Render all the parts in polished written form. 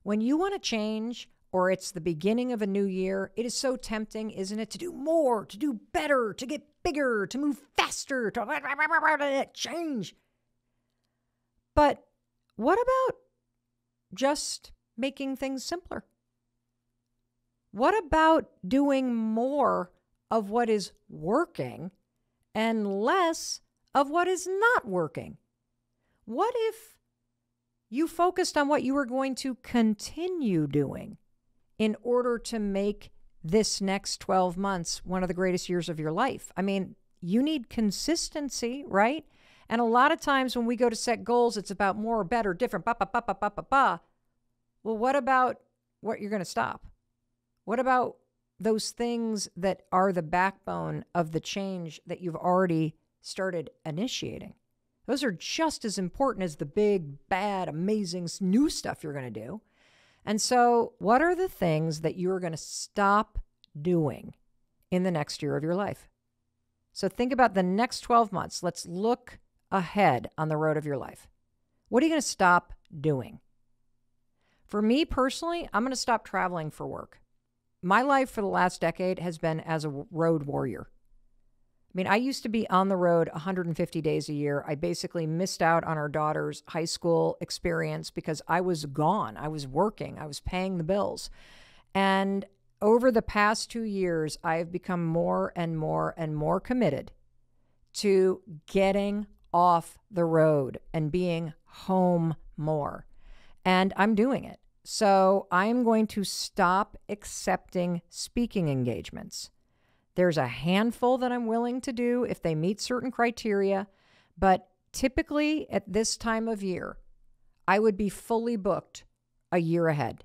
When you want to change or it's the beginning of a new year, it is so tempting, isn't it, to do more, to do better, to get bigger, to move faster, to change. But what about just making things simpler? What about doing more of what is working and less of what is not working? What if you focused on what you were going to continue doing in order to make this next 12 months one of the greatest years of your life? I mean, you need consistency, right? And a lot of times when we go to set goals, it's about more, better, different, Well, what about what you're going to stop? What about those things that are the backbone of the change that you've already started initiating? Those are just as important as the big, bad, amazing new stuff you're going to do. And so what are the things that you're going to stop doing in the next year of your life? So think about the next 12 months. Let's look ahead on the road of your life. What are you going to stop doing? For me personally, I'm going to stop traveling for work. My life for the last decade has been as a road warrior. I mean, I used to be on the road 150 days a year. I basically missed out on our daughter's high school experience because I was gone. I was working. I was paying the bills. And over the past 2 years, I have become more and more and more committed to getting off the road and being home more. And I'm doing it. So I'm going to stop accepting speaking engagements. There's a handful that I'm willing to do if they meet certain criteria, but typically at this time of year, I would be fully booked a year ahead.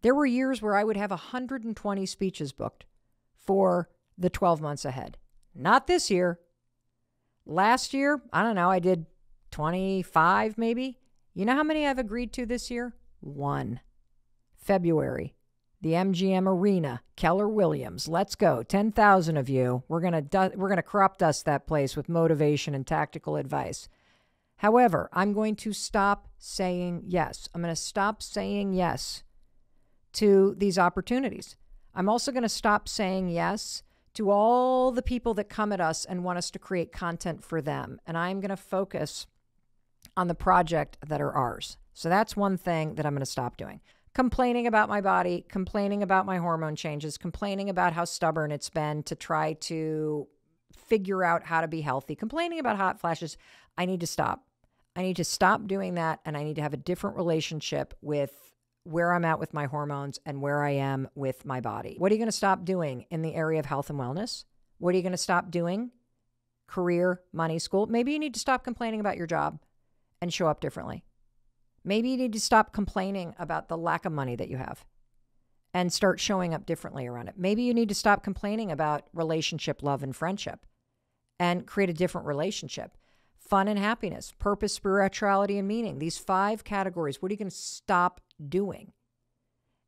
There were years where I would have 120 speeches booked for the 12 months ahead. Not this year. Last year, I don't know, I did 25 maybe. You know how many I've agreed to this year? 1. February, the MGM Arena, Keller Williams. Let's go. 10,000 of you. We're going to crop dust that place with motivation and tactical advice. However, I'm going to stop saying yes. I'm going to stop saying yes to these opportunities. I'm also going to stop saying yes to all the people that come at us and want us to create content for them. And I'm going to focus on the project that are ours. So that's one thing that I'm going to stop doing. Complaining about my body, complaining about my hormone changes, complaining about how stubborn it's been to try to figure out how to be healthy, complaining about hot flashes. I need to stop. I need to stop doing that, and I need to have a different relationship with where I'm at with my hormones and where I am with my body. What are you going to stop doing in the area of health and wellness? What are you going to stop doing? Career, money, school. Maybe you need to stop complaining about your job and show up differently. Maybe you need to stop complaining about the lack of money that you have and start showing up differently around it. Maybe you need to stop complaining about relationship, love, and friendship and create a different relationship. Fun and happiness, purpose, spirituality, and meaning. These 5 categories. What are you going to stop doing?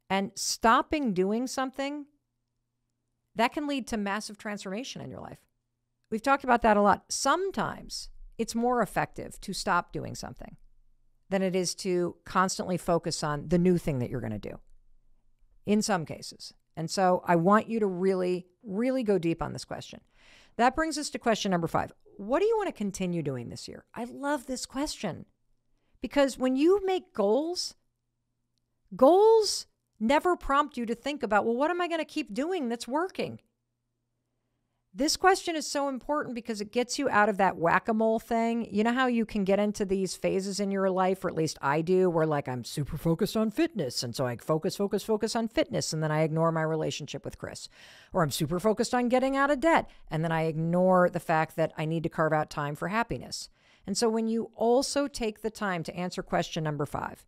And stopping doing something, that can lead to massive transformation in your life. We've talked about that a lot. Sometimes it's more effective to stop doing something than it is to constantly focus on the new thing that you're going to do in some cases. And so I want you to really, really go deep on this question. That brings us to question number 5. What do you want to continue doing this year? I love this question because when you make goals never prompt you to think about, well, what am I going to keep doing that's working? This question is so important because it gets you out of that whack-a-mole thing. You know how you can get into these phases in your life, or at least I do, where like I'm super focused on fitness. And so I focus on fitness. And then I ignore my relationship with Chris. Or I'm super focused on getting out of debt. And then I ignore the fact that I need to carve out time for happiness. And so when you also take the time to answer question number 5,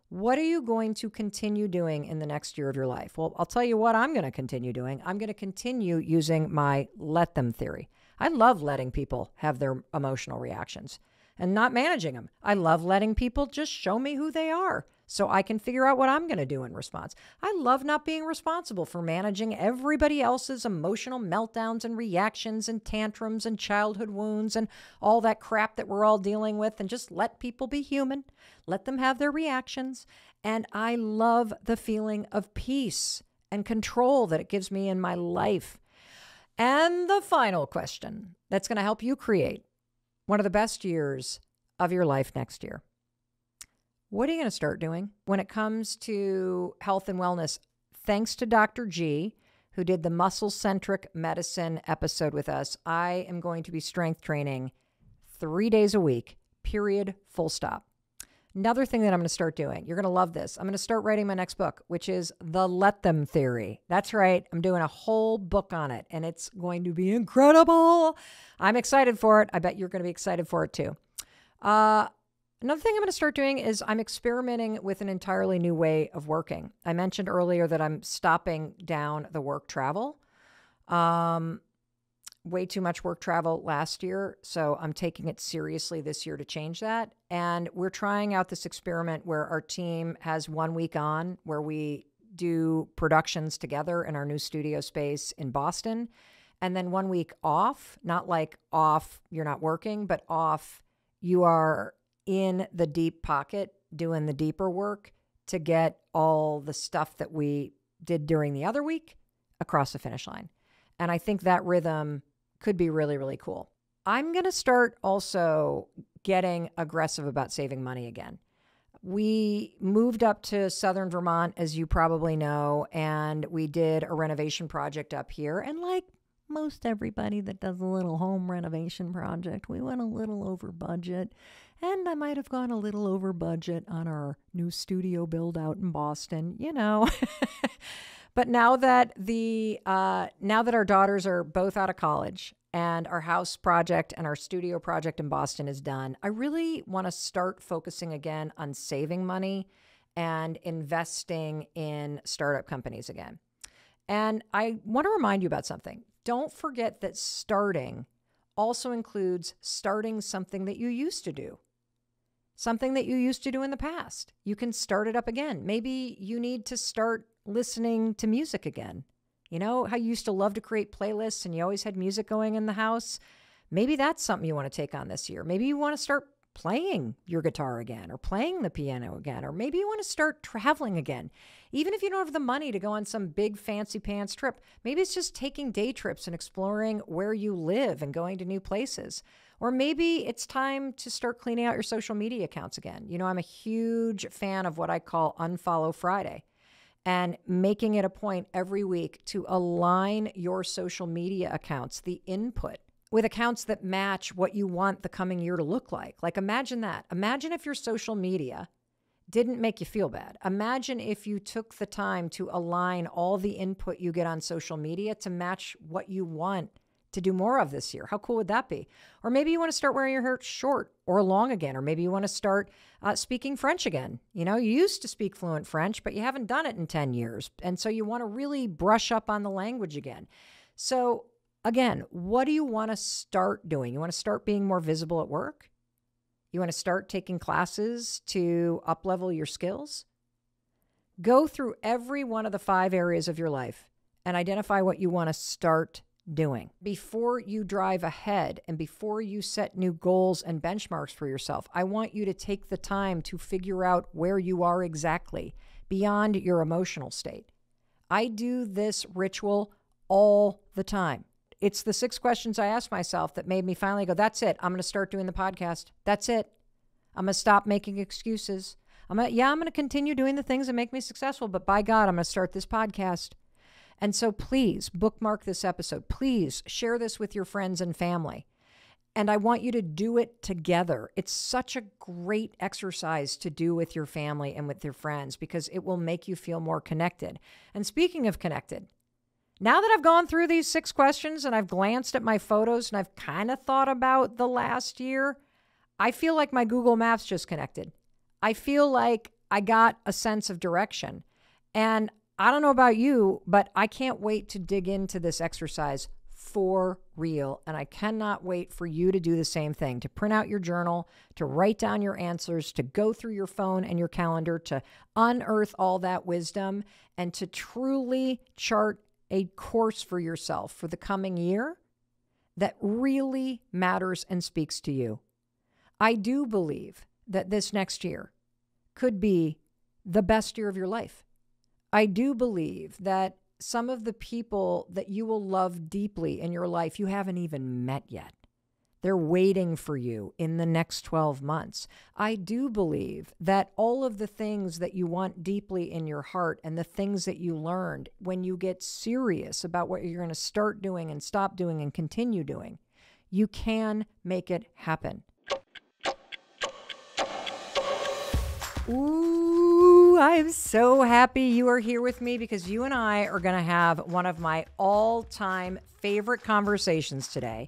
what are you going to continue doing in the next year of your life? Well, I'll tell you what I'm going to continue doing. I'm going to continue using my let them theory. I love letting people have their emotional reactions and not managing them. I love letting people just show me who they are so I can figure out what I'm going to do in response. I love not being responsible for managing everybody else's emotional meltdowns and reactions and tantrums and childhood wounds and all that crap that we're all dealing with, and just let people be human. Let them have their reactions And I love the feeling of peace and control that it gives me in my life. And the final question that's going to help you create one of the best years of your life next year. What are you going to start doing when it comes to health and wellness? Thanks to Dr. G, who did the muscle-centric medicine episode with us, I am going to be strength training 3 days a week, period, full stop. Another thing that I'm going to start doing, you're going to love this. I'm going to start writing my next book, which is The Let Them Theory. That's right. I'm doing a whole book on it, and it's going to be incredible. I'm excited for it. I bet you're going to be excited for it too. Another thing I'm going to start doing is I'm experimenting with an entirely new way of working. I mentioned earlier that I'm stopping down the work travel. Way too much work travel last year, so I'm taking it seriously this year to change that. And we're trying out this experiment where our team has 1 week on, where we do productions together in our new studio space in Boston, and then 1 week off, not like off, you're not working, but off, you are in the deep pocket doing the deeper work to get all the stuff that we did during the other week across the finish line. And I think that rhythm could be really, really cool. I'm going to start also getting aggressive about saving money again. We moved up to Southern Vermont, as you probably know, and we did a renovation project up here. And like most everybody that does a little home renovation project, we went a little over budget. And I might have gone a little over budget on our new studio build out in Boston, you know. But now that our daughters are both out of college and our house project and our studio project in Boston is done, I really want to start focusing again on saving money and investing in startup companies again. And I want to remind you about something. Don't forget that starting also includes starting something that you used to do. Something that you used to do in the past. You can start it up again. Maybe you need to start listening to music again. You know how you used to love to create playlists and you always had music going in the house? Maybe that's something you want to take on this year. Maybe you want to start playing your guitar again or playing the piano again, or maybe you want to start traveling again. Even if you don't have the money to go on some big fancy pants trip, maybe it's just taking day trips and exploring where you live and going to new places. Or maybe it's time to start cleaning out your social media accounts again. You know, I'm a huge fan of what I call Unfollow Friday, and making it a point every week to align your social media accounts, the input, with accounts that match what you want the coming year to look like. Like imagine that. Imagine if your social media didn't make you feel bad. Imagine if you took the time to align all the input you get on social media to match what you want to do more of this year. How cool would that be? Or maybe you want to start wearing your hair short or long again, or maybe you want to start speaking French again. You know, you used to speak fluent French, but you haven't done it in 10 years. And so you want to really brush up on the language again. So again, what do you want to start doing? You want to start being more visible at work? You want to start taking classes to up-level your skills? Go through every one of the 5 areas of your life and identify what you want to start doing before you drive ahead and before you set new goals and benchmarks for yourself. I want you to take the time to figure out where you are exactly beyond your emotional state. I do this ritual all the time. It's the 6 questions I asked myself that made me finally go, that's it. I'm going to start doing the podcast. That's it. I'm going to stop making excuses. I'm going to continue doing the things that make me successful, but by God, I'm going to start this podcast. And so please bookmark this episode. Please share this with your friends and family. And I want you to do it together. It's such a great exercise to do with your family and with your friends because it will make you feel more connected. And speaking of connected, now that I've gone through these 6 questions and I've glanced at my photos and I've kind of thought about the last year, I feel like my Google Maps just connected. I feel like I got a sense of direction. And I don't know about you, but I can't wait to dig into this exercise for real. And I cannot wait for you to do the same thing, to print out your journal, to write down your answers, to go through your phone and your calendar, to unearth all that wisdom, and to truly chart a course for yourself for the coming year that really matters and speaks to you. I do believe that this next year could be the best year of your life. I do believe that some of the people that you will love deeply in your life, you haven't even met yet. They're waiting for you in the next 12 months. I do believe that all of the things that you want deeply in your heart and the things that you learned, when you get serious about what you're going to start doing and stop doing and continue doing, you can make it happen. Ooh, I'm so happy you are here with me, because you and I are going to have one of my all-time favorite conversations today.